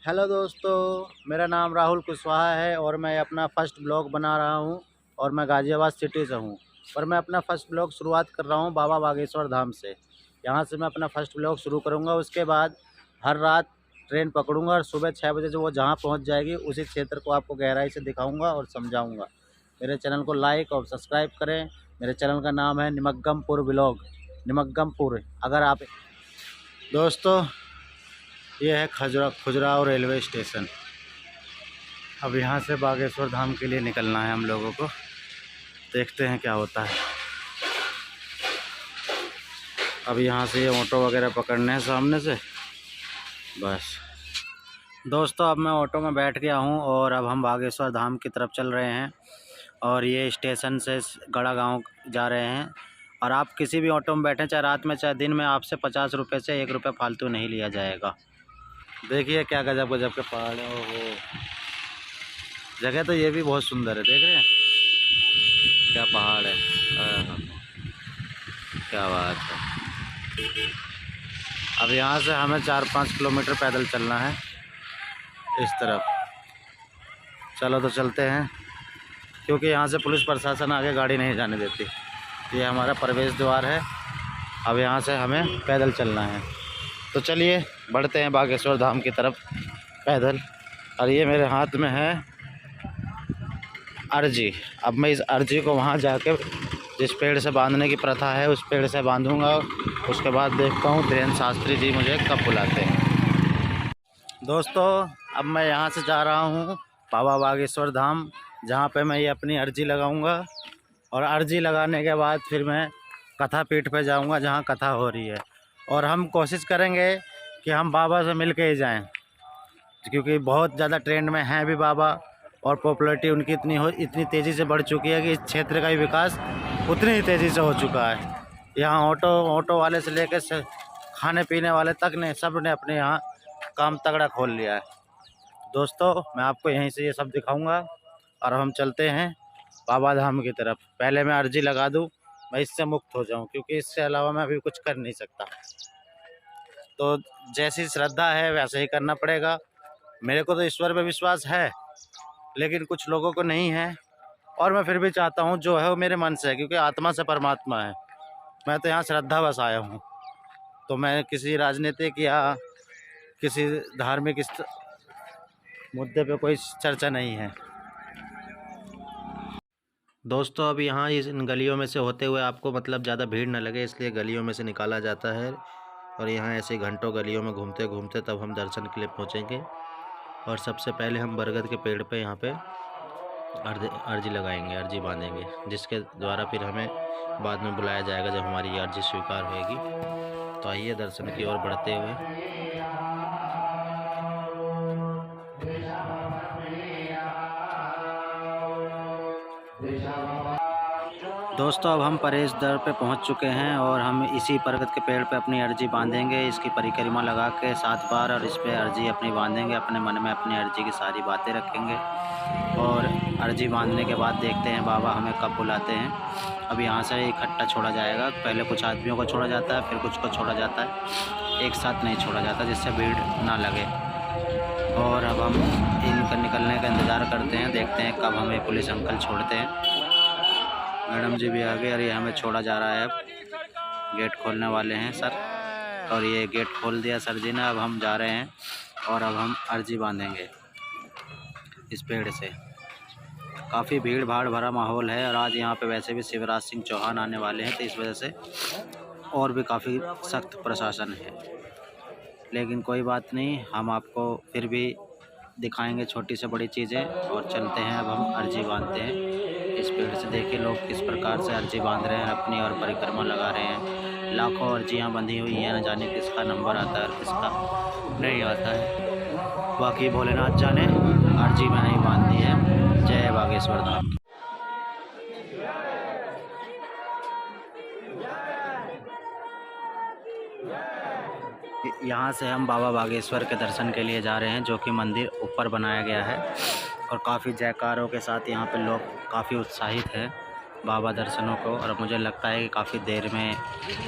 Hello दोस्तों, मेरा नाम राहुल कुशवाहा है और मैं अपना फ़र्स्ट ब्लॉग बना रहा हूं और मैं गाज़ियाबाद सिटी से हूं। और मैं अपना फ़र्स्ट ब्लॉग शुरुआत कर रहा हूं बाबा बागेश्वर धाम से। यहां से मैं अपना फ़र्स्ट ब्लॉग शुरू करूंगा। उसके बाद हर रात ट्रेन पकड़ूंगा और सुबह 6 बजे से वो जहां पहुंच जाएगी उसी क्षेत्र को आपको गहराई से दिखाऊंगा और समझाऊंगा। मेरे चैनल को लाइक और सब्सक्राइब करें। मेरे चैनल का नाम है निमग्गमपुर ब्लॉग, निमग्गमपुर। अगर आप दोस्तों, ये है खजुराहो रेलवे स्टेशन। अब यहाँ से बागेश्वर धाम के लिए निकलना है हम लोगों को। देखते हैं क्या होता है। अब यहाँ से ये ऑटो वगैरह पकड़ने हैं सामने से। बस दोस्तों, अब मैं ऑटो में बैठ गया हूँ और अब हम बागेश्वर धाम की तरफ चल रहे हैं। और ये स्टेशन से गड़ा गाँव जा रहे हैं। और आप किसी भी ऑटो में बैठें, चाहे रात में चाहे दिन में, आपसे 50 रुपये से 1 रुपये फालतू नहीं लिया जाएगा। देखिए क्या गजब गजब के पहाड़ हैं। ओहो, जगह तो ये भी बहुत सुंदर है। देख रहे हैं क्या पहाड़ है। आहा, क्या बात है। अब यहाँ से हमें 4-5 किलोमीटर पैदल चलना है इस तरफ। चलो तो चलते हैं, क्योंकि यहाँ से पुलिस प्रशासन आगे गाड़ी नहीं जाने देती। ये हमारा प्रवेश द्वार है। अब यहाँ से हमें पैदल चलना है। तो चलिए बढ़ते हैं बागेश्वर धाम की तरफ पैदल। और ये मेरे हाथ में है अर्जी। अब मैं इस अर्जी को वहाँ जाके जिस पेड़ से बांधने की प्रथा है उस पेड़ से बांधूंगा। उसके बाद देखता हूँ धीरेन्द्र शास्त्री जी मुझे कब बुलाते हैं। दोस्तों, अब मैं यहाँ से जा रहा हूँ बाबा बागेश्वर धाम, जहाँ पे मैं ये अपनी अर्जी लगाऊंगा। और अर्जी लगाने के बाद फिर मैं कथा पीठ पे जाऊँगा जहाँ कथा हो रही है। और हम कोशिश करेंगे कि हम बाबा से मिल के ही जाएँ, क्योंकि बहुत ज़्यादा ट्रेंड में हैं भी बाबा। और पॉपुलैरिटी उनकी इतनी तेज़ी से बढ़ चुकी है कि इस क्षेत्र का भी विकास उतनी ही तेज़ी से हो चुका है। यहाँ ऑटो वाले से लेकर खाने पीने वाले तक ने, सब ने अपने यहाँ काम तगड़ा खोल लिया है। दोस्तों, मैं आपको यहीं से ये सब दिखाऊंगा और हम चलते हैं बाबा धाम की तरफ। पहले मैं अर्जी लगा दूं, मैं इससे मुक्त हो जाऊं, क्योंकि इससे अलावा मैं अभी कुछ कर नहीं सकता। तो जैसी श्रद्धा है वैसे ही करना पड़ेगा। मेरे को तो ईश्वर पे विश्वास है, लेकिन कुछ लोगों को नहीं है। और मैं फिर भी चाहता हूँ जो है वो मेरे मन से है, क्योंकि आत्मा से परमात्मा है। मैं तो यहाँ श्रद्धा बस आया हूँ। तो मैं किसी राजनीतिक या किसी धार्मिक मुद्दे पे कोई चर्चा नहीं है। दोस्तों, अब यहाँ इन गलियों में से होते हुए आपको ज़्यादा भीड़ न लगे, इसलिए गलियों में से निकाला जाता है। और यहाँ ऐसे घंटों गलियों में घूमते घूमते तब हम दर्शन के लिए पहुँचेंगे। और सबसे पहले हम बरगद के पेड़ पे यहाँ पे अर्जी लगाएंगे, अर्जी बांधेंगे, जिसके द्वारा फिर हमें बाद में बुलाया जाएगा जब हमारी अर्जी स्वीकार होएगी। तो आइए दर्शन की ओर बढ़ते हुए। दोस्तों, अब हम प्रवेश द्वार पे पहुंच चुके हैं और हम इसी बरगद के पेड़ पे अपनी अर्जी बांधेंगे। इसकी परिक्रमा लगा के 7 बार और इस पे अर्जी अपनी बांधेंगे। अपने मन में अपनी अर्जी की सारी बातें रखेंगे और अर्जी बांधने के बाद देखते हैं बाबा हमें कब बुलाते हैं। अब यहाँ से इकट्ठा छोड़ा जाएगा। पहले कुछ आदमियों को छोड़ा जाता है, फिर कुछ को छोड़ा जाता है, एक साथ नहीं छोड़ा जाता, जिससे भीड़ ना लगे। और अब हम इनका निकलने का इंतज़ार करते हैं, देखते हैं कब हमें पुलिस अंकल छोड़ते हैं। मैडम जी भी आ गए और ये हमें छोड़ा जा रहा है। अब गेट खोलने वाले हैं सर, और ये गेट खोल दिया सर जी ने। अब हम जा रहे हैं और अब हम अर्जी बांधेंगे इस पेड़ से। काफ़ी भीड़ भाड़ भरा माहौल है और आज यहाँ पे वैसे भी शिवराज सिंह चौहान आने वाले हैं, तो इस वजह से और भी काफ़ी सख्त प्रशासन है। लेकिन कोई बात नहीं, हम आपको फिर भी दिखाएंगे छोटी से बड़ी चीज़ें। और चलते हैं, अब हम अर्जी बांधते हैं इस पेड़ से। देखिए लोग किस प्रकार से अर्जी बांध रहे हैं अपनी और परिक्रमा लगा रहे हैं। लाखों अर्जियां बंधी हुई हैं, न जाने किसका नंबर आता है और किसका नहीं आता है। बाकी भोलेनाथ जाने, अर्जी मैंने ही बांध दी है। जय बागेश्वर धाम। यहाँ से हम बाबा बागेश्वर के दर्शन के लिए जा रहे हैं, जो कि मंदिर ऊपर बनाया गया है। और काफ़ी जयकारों के साथ यहाँ पे लोग काफ़ी उत्साहित हैं बाबा दर्शनों को, और मुझे लगता है कि काफ़ी देर में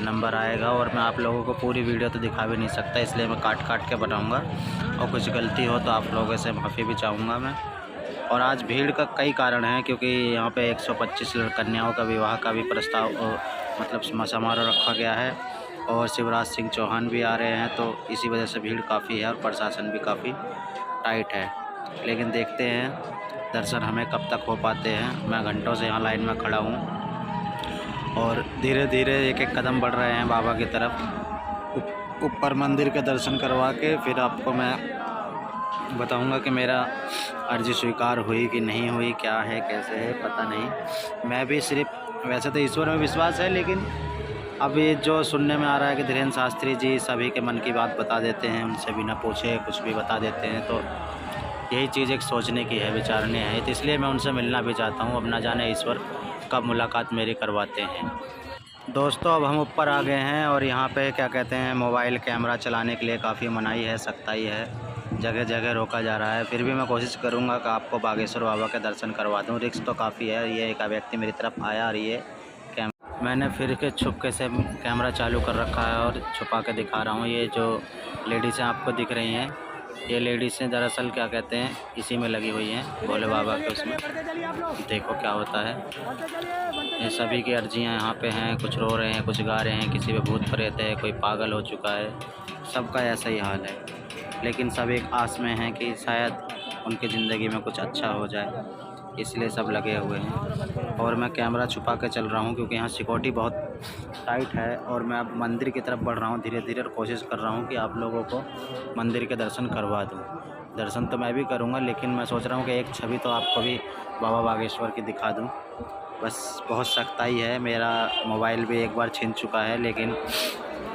नंबर आएगा। और मैं आप लोगों को पूरी वीडियो तो दिखा भी नहीं सकता, इसलिए मैं काट काट के बनाऊँगा, और कुछ गलती हो तो आप लोगों से माफ़ी भी चाहूँगा मैं। और आज भीड़ का कई कारण हैं, क्योंकि यहाँ पे 125 कन्याओं का विवाह का भी प्रस्ताव मतलब समारोह रखा गया है, और शिवराज सिंह चौहान भी आ रहे हैं, तो इसी वजह से भीड़ काफ़ी है और प्रशासन भी काफ़ी टाइट है। लेकिन देखते हैं दर्शन हमें कब तक हो पाते हैं। मैं घंटों से यहाँ लाइन में खड़ा हूँ और धीरे धीरे एक एक कदम बढ़ रहे हैं बाबा की तरफ। ऊपर मंदिर के दर्शन करवा के फिर आपको मैं बताऊंगा कि मेरा अर्जी स्वीकार हुई कि नहीं हुई, क्या है कैसे है पता नहीं। मैं भी सिर्फ, वैसे तो ईश्वर में विश्वास है, लेकिन अभी जो सुनने में आ रहा है कि धीरेन्द्र शास्त्री जी सभी के मन की बात बता देते हैं, उनसे बिना पूछे कुछ भी बता देते हैं, तो यही चीज़ एक सोचने की है, विचारने है। तो इसलिए मैं उनसे मिलना भी चाहता हूँ। अब ना जाने ईश्वर कब मुलाकात मेरी करवाते हैं। दोस्तों अब हम ऊपर आ गए हैं और यहाँ पे क्या कहते हैं, मोबाइल कैमरा चलाने के लिए काफ़ी मनाही है, सख्ताई है, जगह जगह रोका जा रहा है। फिर भी मैं कोशिश करूँगा कि आपको बागेश्वर बाबा के दर्शन करवा दूँ। रिस्क तो काफ़ी है। ये एक व्यक्ति मेरी तरफ आया और ये मैंने फिर के छुपके से कैमरा चालू कर रखा है और छुपा के दिखा रहा हूँ। ये जो लेडीज़ें आपको दिख रही हैं, ये लेडीज़ें दरअसल क्या कहते हैं, इसी में लगी हुई हैं भोले बाबा के उसमें। देखो क्या होता है। ये सभी की अर्जियां यहाँ पे हैं, कुछ रो रहे हैं, कुछ गा रहे हैं, किसी पे भूत प्रेत है, कोई पागल हो चुका है, सबका ऐसा ही हाल है। लेकिन सब एक आस में हैं कि शायद उनकी ज़िंदगी में कुछ अच्छा हो जाए, इसलिए सब लगे हुए हैं। और मैं कैमरा छुपा के चल रहा हूँ क्योंकि यहाँ सिक्योरिटी बहुत टाइट है। और मैं अब मंदिर की तरफ बढ़ रहा हूँ धीरे धीरे, और कोशिश कर रहा हूँ कि आप लोगों को मंदिर के दर्शन करवा दूँ। दर्शन तो मैं भी करूँगा, लेकिन मैं सोच रहा हूँ कि एक छवि तो आपको भी बाबा बागेश्वर की दिखा दूँ। बस बहुत सख्ताई है। मेरा मोबाइल भी एक बार छिन चुका है, लेकिन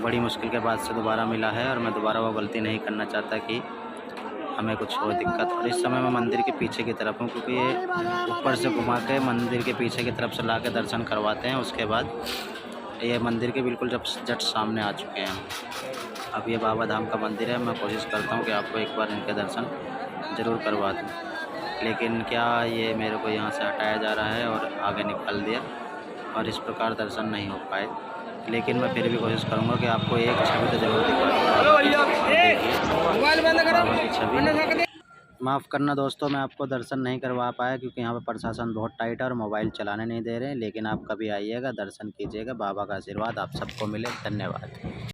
बड़ी मुश्किल के बाद से दोबारा मिला है, और मैं दोबारा वो गलती नहीं करना चाहता कि हमें कुछ हो दिक्कत। और इस समय मैं मंदिर के पीछे की तरफ हूँ, क्योंकि ये ऊपर से घुमा के मंदिर के पीछे की तरफ से ला के दर्शन करवाते हैं। उसके बाद ये मंदिर के बिल्कुल जस्ट सामने आ चुके हैं। अब ये बाबा धाम का मंदिर है। मैं कोशिश करता हूँ कि आपको एक बार इनके दर्शन ज़रूर करवा दूँ, लेकिन क्या ये मेरे को यहाँ से हटाया जा रहा है और आगे निकाल दिया, और इस प्रकार दर्शन नहीं हो पाए। लेकिन मैं फिर भी कोशिश करूँगा कि आपको एक छवि तो ज़रूर दिखा। माफ़ करना दोस्तों, मैं आपको दर्शन नहीं करवा पाया क्योंकि यहाँ पर प्रशासन बहुत टाइट है और मोबाइल चलाने नहीं दे रहे। लेकिन आप कभी आइएगा, दर्शन कीजिएगा, बाबा का आशीर्वाद आप सबको मिले। धन्यवाद।